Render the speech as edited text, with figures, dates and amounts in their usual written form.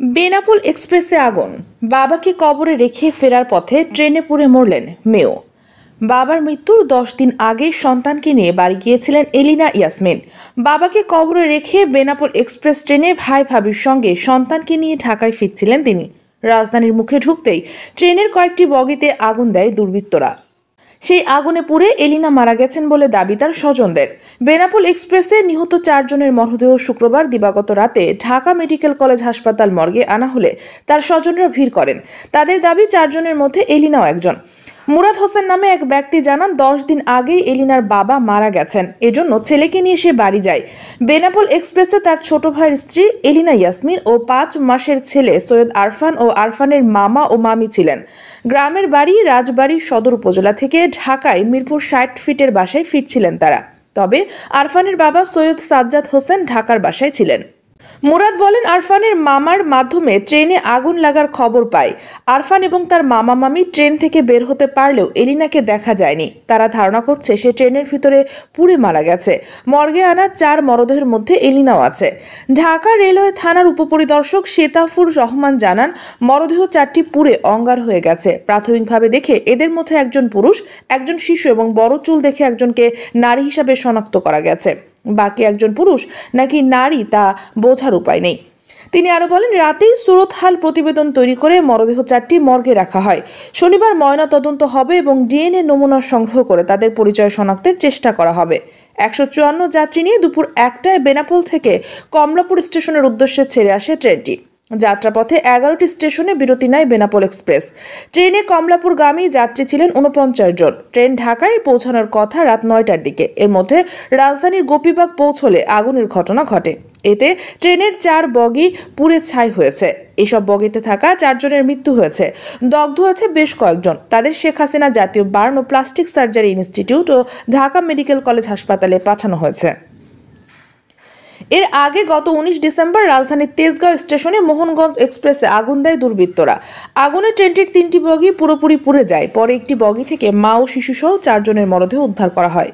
বেনাপোল এক্সপ্রেসে আগুন। বাবাকে কবরে রেখে ফেরার পথে ট্রেনে পুড়ে মরলেন মেয়েও। বাবার মৃত্যুর 10 দিন আগে সন্তানকে নিয়ে বাড়ি গিয়েছিলেন এলিনা ইয়াসমিন। বাবাকে কবরে রেখে বেনাপোল এক্সপ্রেস ট্রেনে ভাই ভাবির সঙ্গে সন্তানকে নিয়ে ঢাকায় ফিরছিলেন তিনি। রাজধানীর মুখে ঢুকতেই ট্রেনের কয়েকটি বগিতে আগুন দেয় দুর্বৃত্তরা। সেই আগুনে পুড়ে এলিনা মারা গেছেন বলে দাবি তার স্বজনদের। বেনাপোল এক্সপ্রেসে নিহত 4 জনের মরদেহ শুক্রবার দিবাগত রাতে ঢাকা মেডিকেল কলেজ হাসপাতাল মর্গে আনা হলে তার স্বজনরা ভিড় করেন। তাদের দাবি 4 জনের মধ্যে এলিনাও একজন। মুরাদ হোসেন নামে এক ব্যক্তি জানান 10 দিন আগেই এলিনার বাবা মারা গেছেন, এজন্য ছেলেকে নিয়ে সে বাড়ি যায়। বেনাপোল এক্সপ্রেসে তার ছোট ভাইয়ের স্ত্রী এলিনা ইয়াসমিন ও 5 মাসের ছেলে সৈয়দ আরফান ও আরফানের মামা ও মামি ছিলেন। গ্রামের বাড়ি রাজবাড়ী সদর উপজেলা থেকে ঢাকায় মিরপুর 60 ফিটের বাসায় ফিরছিলেন তারা। তবে আরফানের বাবা সৈয়দ সাজ্জাদ হোসেন ঢাকার বাসায় ছিলেন। মুরাদ বলেন, আরফানের মামার মাধ্যমে ট্রেনে আগুন লাগার খবর পায়। আরফান এবং তার মামা মামি ট্রেন থেকে বের হতে পারলেও এলিনাকে দেখা যায়নি। তারা ধারণা করছে সে ট্রেনের ভিতরে পুড়ে মারা গেছে। মর্গে আনা 4 মরদেহের মধ্যে এলিনাও আছে। ঢাকা রেলওয়ে থানার উপপরিদর্শক শেতাফুর রহমান জানান, মরদেহ 4টি পুড়ে অঙ্গার হয়ে গেছে। প্রাথমিকভাবে দেখে এদের মধ্যে একজন পুরুষ, একজন শিশু এবং বড় চুল দেখে একজনকে নারী হিসাবে শনাক্ত করা গেছে। বাকি একজন পুরুষ নাকি নারী তা বোঝার উপায় নেই। তিনি আরো বলেন, রাতেই সুরতহাল প্রতিবেদন তৈরি করে মরদেহ 4টি মর্গে রাখা হয়। শনিবার ময়না তদন্ত হবে এবং ডিএনএ নমুনা সংগ্রহ করে তাদের পরিচয় শনাক্তের চেষ্টা করা হবে। 154 যাত্রী নিয়ে দুপুর 1টায় বেনাপোল থেকে কমলাপুর স্টেশনের উদ্দেশ্যে ছেড়ে আসে ট্রেনটি। যাত্রাপথে 11টি স্টেশনে বিরতি নেয় বেনাপোল এক্সপ্রেস। ট্রেনে কমলাপুরগামী যাত্রী ছিলেন 49 জন। ট্রেন ঢাকায় পৌঁছানোর কথা রাত 9টার দিকে। এর মধ্যে রাজধানীর গোপীবাগ পৌঁছলে আগুনের ঘটনা ঘটে। এতে ট্রেনের 4 বগি পুড়ে ছাই হয়েছে। এসব বগিতে থাকা 4 জনের মৃত্যু হয়েছে। দগ্ধ আছে বেশ কয়েকজন। তাদের শেখ হাসিনা জাতীয় বার্ন ও প্লাস্টিক সার্জারি ইনস্টিটিউট ও ঢাকা মেডিকেল কলেজ হাসপাতালে পাঠানো হয়েছে। এর আগে গত 19 ডিসেম্বর রাজধানীর তেজগাঁও স্টেশনে মোহনগঞ্জ এক্সপ্রেসে আগুন দেয় দুর্বৃত্তরা। আগুনে ট্রেনটির 3টি বগি পুরোপুরি পুড়ে যায়। পরে একটি বগি থেকে মা ও শিশুসহ 4 জনের মরদেহ উদ্ধার করা হয়।